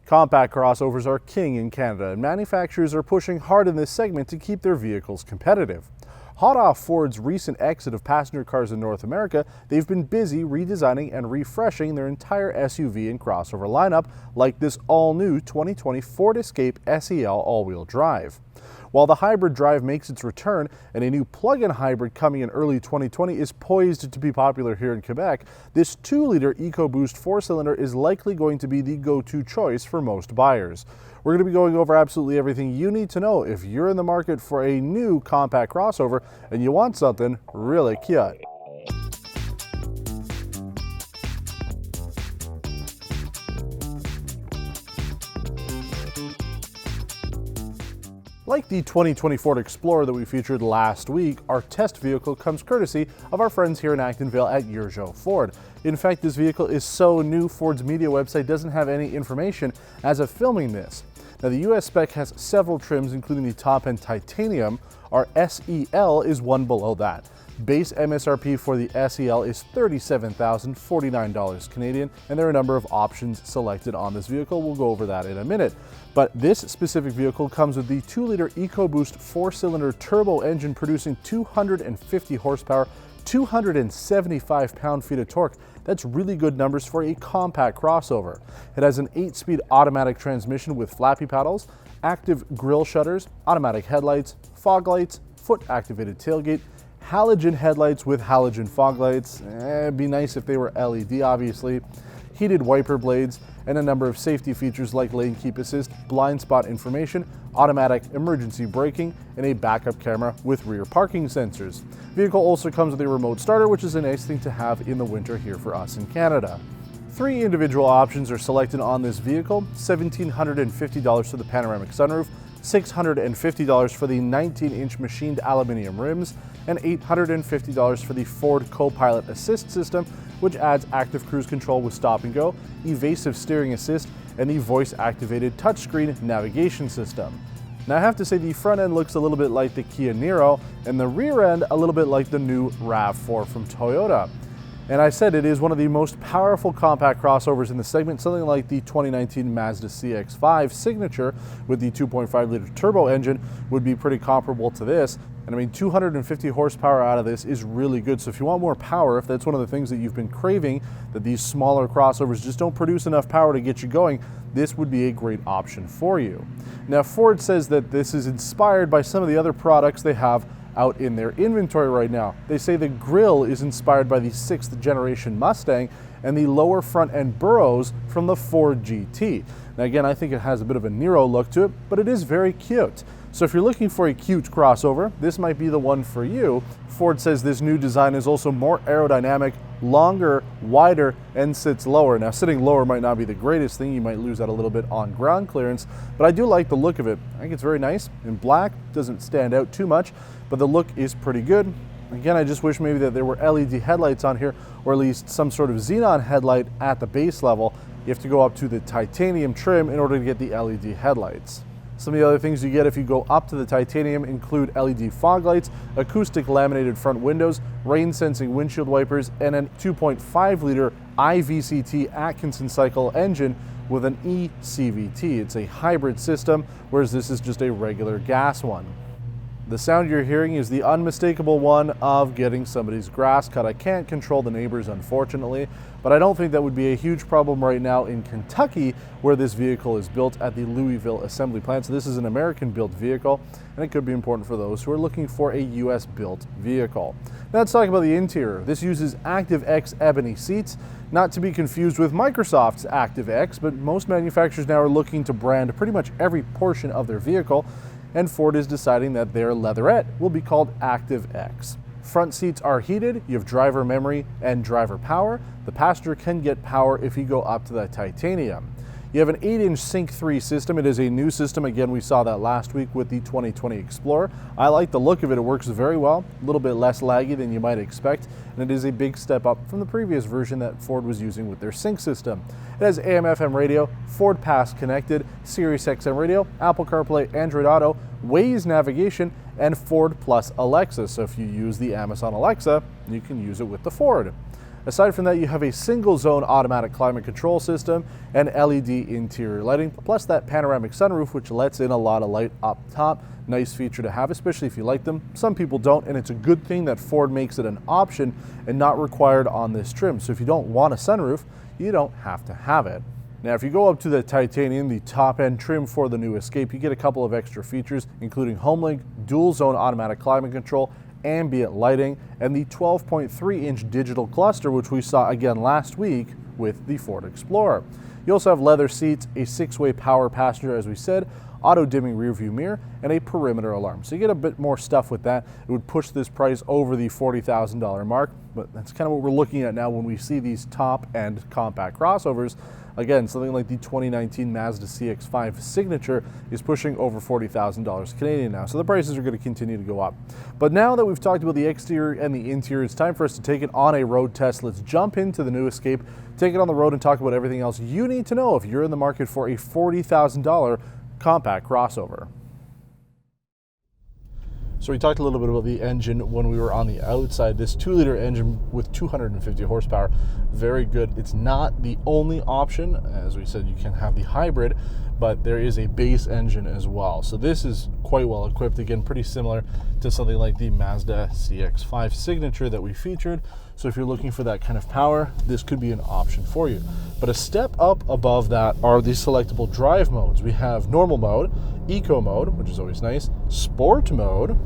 Compact crossovers are king in Canada, and manufacturers are pushing hard in this segment to keep their vehicles competitive. Hot off Ford's recent exit of passenger cars in North America, they've been busy redesigning and refreshing their entire SUV and crossover lineup, like this all-new 2020 Ford Escape SEL all-wheel drive. While the hybrid drive makes its return and a new plug-in hybrid coming in early 2020 is poised to be popular here in Quebec, this 2-liter EcoBoost 4-cylinder is likely going to be the go-to choice for most buyers. We're going to be going over absolutely everything you need to know if you're in the market for a new compact crossover and you want something really cute. Like the 2020 Ford Explorer that we featured last week, our test vehicle comes courtesy of our friends here in Actonville at Urgeau Ford. In fact, this vehicle is so new, Ford's media website doesn't have any information as of filming this. Now, the US spec has several trims, including the top-end titanium. Our SEL is one below that. Base MSRP for the SEL is $37,049 Canadian, and there are a number of options selected on this vehicle. We'll go over that in a minute. But this specific vehicle comes with the 2-liter EcoBoost 4-cylinder turbo engine producing 250 horsepower, 275 pound-feet of torque. That's really good numbers for a compact crossover. It has an 8-speed automatic transmission with flappy paddles, active grille shutters, automatic headlights, fog lights, foot-activated tailgate, halogen headlights with halogen fog lights. It'd be nice if they were LED, obviously. Heated wiper blades, and a number of safety features like lane keep assist, blind spot information, automatic emergency braking, and a backup camera with rear parking sensors. The vehicle also comes with a remote starter, which is a nice thing to have in the winter here for us in Canada. 3 individual options are selected on this vehicle: $1,750 for the panoramic sunroof, $650 for the 19-inch machined aluminum rims, and $850 for the Ford Co-Pilot Assist system, which adds active cruise control with stop and go, evasive steering assist, and the voice-activated touchscreen navigation system. Now, I have to say the front end looks a little bit like the Kia Niro, and the rear end a little bit like the new RAV4 from Toyota. And I said it is one of the most powerful compact crossovers in the segment, something like the 2019 Mazda CX-5 Signature with the 2.5-liter turbo engine would be pretty comparable to this. And I mean, 250 horsepower out of this is really good. So if you want more power, if that's one of the things that you've been craving, that these smaller crossovers just don't produce enough power to get you going, this would be a great option for you. Now, Ford says that this is inspired by some of the other products they have out in their inventory right now. They say the grille is inspired by the 6th generation Mustang and the lower front end burrows from the Ford GT. Now again, I think it has a bit of a Niro look to it, but it is very cute. So if you're looking for a cute crossover, this might be the one for you. Ford says this new design is also more aerodynamic, longer, wider, and sits lower. Now, sitting lower might not be the greatest thing. You might lose out a little bit on ground clearance, but I do like the look of it. I think it's very nice. In black, doesn't stand out too much, but the look is pretty good. Again, I just wish maybe that there were LED headlights on here, or at least some sort of xenon headlight at the base level. You have to go up to the titanium trim in order to get the LED headlights. Some of the other things you get if you go up to the titanium include LED fog lights, acoustic laminated front windows, rain sensing windshield wipers, and a 2.5-liter IVCT Atkinson cycle engine with an eCVT. It's a hybrid system, whereas this is just a regular gas one. The sound you're hearing is the unmistakable one of getting somebody's grass cut. I can't control the neighbors, unfortunately, but I don't think that would be a huge problem right now in Kentucky, where this vehicle is built at the Louisville assembly plant. So this is an American-built vehicle, and it could be important for those who are looking for a US-built vehicle. Now let's talk about the interior. This uses ActiveX ebony seats, not to be confused with Microsoft's ActiveX, but most manufacturers now are looking to brand pretty much every portion of their vehicle, and Ford is deciding that their leatherette will be called ActiveX. Front seats are heated, you have driver memory and driver power. The passenger can get power if you go up to the titanium. You have an 8-inch Sync 3 system. It is a new system. Again, we saw that last week with the 2020 Explorer. I like the look of it. It works very well, a little bit less laggy than you might expect, and it is a big step up from the previous version that Ford was using with their Sync system. It has AM/FM radio, Ford Pass connected, Sirius XM radio, Apple CarPlay, Android Auto, Waze navigation, and Ford Plus Alexa. So if you use the Amazon Alexa, you can use it with the Ford. Aside from that, you have a single zone automatic climate control system and LED interior lighting, plus that panoramic sunroof, which lets in a lot of light up top. Nice feature to have, especially if you like them. Some people don't, and it's a good thing that Ford makes it an option and not required on this trim. So if you don't want a sunroof, you don't have to have it. Now, if you go up to the titanium, the top end trim for the new Escape, you get a couple of extra features, including HomeLink, dual zone automatic climate control, ambient lighting, and the 12.3-inch digital cluster, which we saw again last week with the Ford Explorer. You also have leather seats, a 6-way power passenger, as we said, auto-dimming rear-view mirror, and a perimeter alarm. So you get a bit more stuff with that. It would push this price over the $40,000 mark, but that's kind of what we're looking at now when we see these top-end compact crossovers. Again, something like the 2019 Mazda CX-5 Signature is pushing over $40,000 Canadian now, so the prices are going to continue to go up. But now that we've talked about the exterior and the interior, it's time for us to take it on a road test. Let's jump into the new Escape, take it on the road, and talk about everything else you need to know if you're in the market for a $40,000 compact crossover. So we talked a little bit about the engine when we were on the outside. This 2-liter engine with 250 horsepower, very good. It's not the only option. As we said, you can have the hybrid, but there is a base engine as well. So this is quite well equipped. Again, pretty similar to something like the Mazda CX-5 Signature that we featured. So if you're looking for that kind of power, this could be an option for you. But a step up above that are the selectable drive modes. We have normal mode, eco mode, which is always nice, sport mode,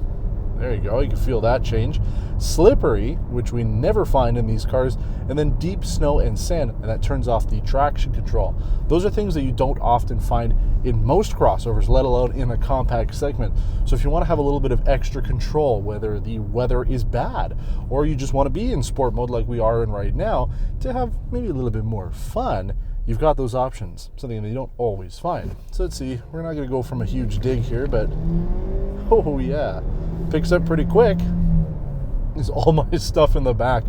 there you go, you can feel that change, slippery, which we never find in these cars, and then deep snow and sand, and that turns off the traction control. Those are things that you don't often find in most crossovers, let alone in a compact segment. So if you want to have a little bit of extra control, whether the weather is bad, or you just want to be in sport mode like we are in right now, to have maybe a little bit more fun, you've got those options, something that you don't always find. So let's see, we're not going to go from a huge dig here, but oh yeah, picks up pretty quick. All my stuff in the back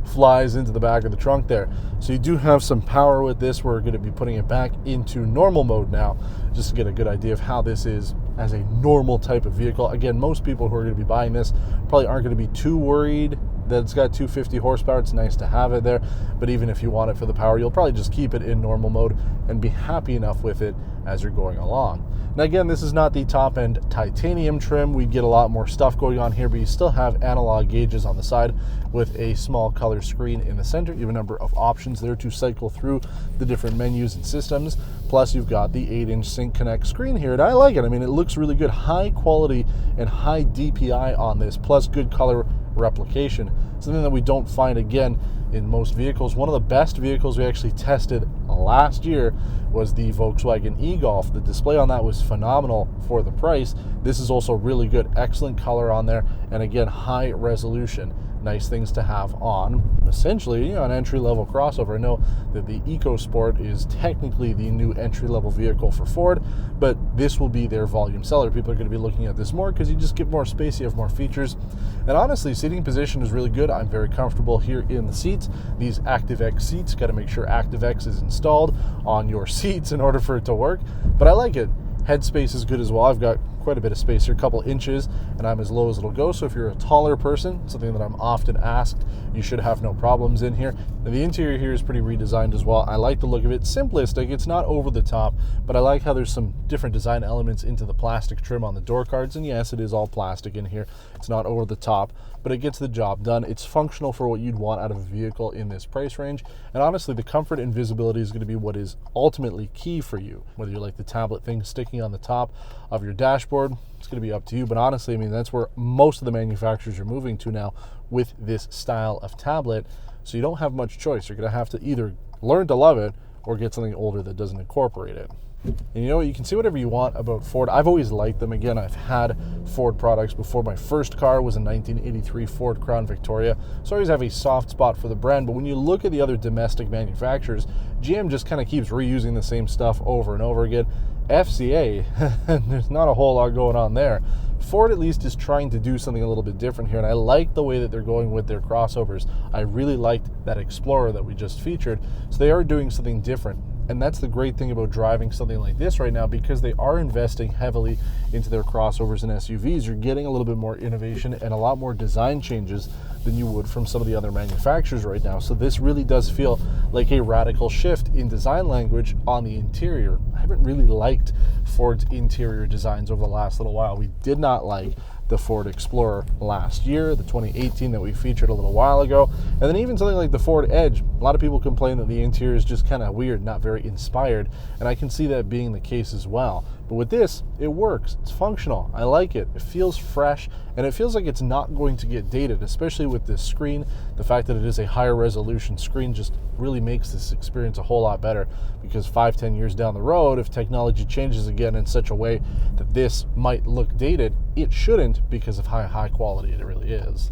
flies into the back of the trunk there. So you do have some power with this. We're going to be putting it back into normal mode now, just to get a good idea of how this is as a normal type of vehicle. Again, most people who are going to be buying this probably aren't going to be too worried that it's got 250 horsepower. It's nice to have it there, but even if you want it for the power, you'll probably just keep it in normal mode and be happy enough with it as you're going along. Now again, this is not the top end titanium trim. We get a lot more stuff going on here, but you still have analog gauges on the side with a small color screen in the center. You have a number of options there to cycle through the different menus and systems. Plus you've got the 8-inch Sync Connect screen here, and I like it. I mean, it looks really good, high quality and high DPI on this, plus good color replication, something that we don't find again in most vehicles. One of the best vehicles we actually tested last year was the Volkswagen e-Golf. The display on that was phenomenal for the price. This is also really good, excellent color on there, and again, high resolution. Nice things to have on essentially an entry-level crossover. I know that the EcoSport is technically the new entry-level vehicle for Ford, but this will be their volume seller. People are going to be looking at this more because you just get more space, you have more features, and honestly, seating position is really good. I'm very comfortable here in the seats. These ActiveX seats, got to make sure ActiveX is installed on your seats in order for it to work, but I like it. Headspace is good as well. I've got quite a bit of space here, a couple inches, and I'm as low as it'll go. So if you're a taller person, something that I'm often asked, you should have no problems in here. And the interior here is pretty redesigned as well. I like the look of it. Simplistic, it's not over the top, but I like how there's some different design elements into the plastic trim on the door cards. And yes, it is all plastic in here. It's not over the top, but it gets the job done. It's functional for what you'd want out of a vehicle in this price range. And honestly, the comfort and visibility is going to be what is ultimately key for you. Whether you like the tablet thing sticking on the top of your dashboard, it's going to be up to you. But honestly, I mean, that's where most of the manufacturers are moving to now with this style of tablet. So you don't have much choice. You're going to have to either learn to love it or get something older that doesn't incorporate it. And you know what, you can say whatever you want about Ford. I've always liked them. Again, I've had Ford products before. My first car was a 1983 Ford Crown Victoria, so I always have a soft spot for the brand. But when you look at the other domestic manufacturers, GM just kind of keeps reusing the same stuff over and over again. FCA, there's not a whole lot going on there. Ford at least is trying to do something a little bit different here, and I like the way that they're going with their crossovers. I really liked that Explorer that we just featured, so they are doing something different. And that's the great thing about driving something like this right now, because they are investing heavily into their crossovers and SUVs. You're getting a little bit more innovation and a lot more design changes than you would from some of the other manufacturers right now. So this really does feel like a radical shift in design language on the interior. I haven't really liked Ford's interior designs over the last little while. We did not like the Ford Explorer last year, the 2018 that we featured a little while ago, and then even something like the Ford Edge. A lot of people complain that the interior is just kind of weird, not very inspired, and I can see that being the case as well. But with this, it works. It's functional. I like it. It feels fresh, and it feels like it's not going to get dated, especially with this screen. The fact that it is a higher resolution screen just really makes this experience a whole lot better, because 5-10 years down the road, if technology changes again in such a way that this might look dated, it shouldn't, because of how high quality it really is.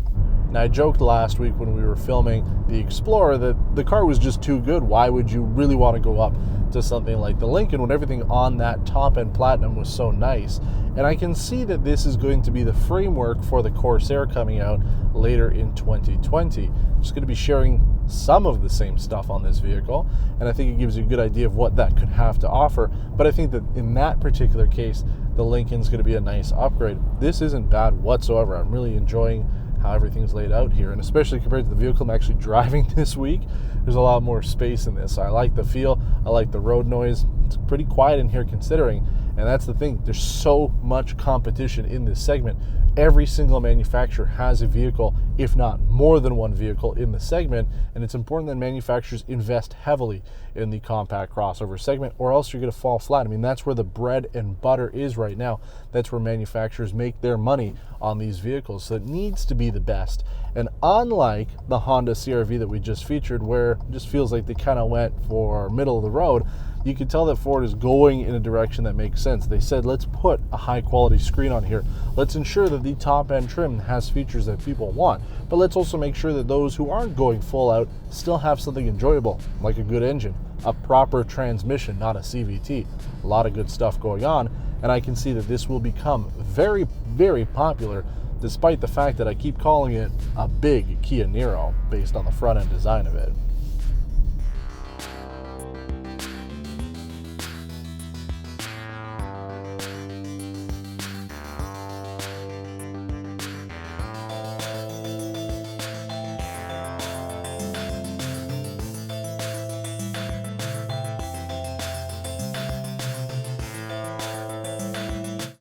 Now, I joked last week when we were filming the Explorer that the car was just too good. Why would you really want to go up to something like the Lincoln when everything on that top-end Platinum was so nice? And I can see that this is going to be the framework for the Corsair coming out later in 2020. I'm just going to be sharing some of the same stuff on this vehicle, and I think it gives you a good idea of what that could have to offer. But I think that in that particular case, the Lincoln's going to be a nice upgrade. This isn't bad whatsoever. I'm really enjoying how everything's laid out here, and especially compared to the vehicle I'm actually driving this week, there's a lot more space in this. So I like the feel, I like the road noise. It's pretty quiet in here considering, and that's the thing. There's so much competition in this segment. Every single manufacturer has a vehicle, if not more than one vehicle in the segment, and it's important that manufacturers invest heavily in the compact crossover segment, or else you're going to fall flat. I mean, that's where the bread and butter is right now. That's where manufacturers make their money on these vehicles, so it needs to be the best. And unlike the Honda CR-V that we just featured, where it just feels like they kind of went for middle of the road, you can tell that Ford is going in a direction that makes sense. They said, let's put a high quality screen on here. Let's ensure that the top end trim has features that people want, but let's also make sure that those who aren't going full out still have something enjoyable, like a good engine, a proper transmission, not a CVT. A lot of good stuff going on, and I can see that this will become very, very popular, despite the fact that I keep calling it a big Kia Niro based on the front end design of it.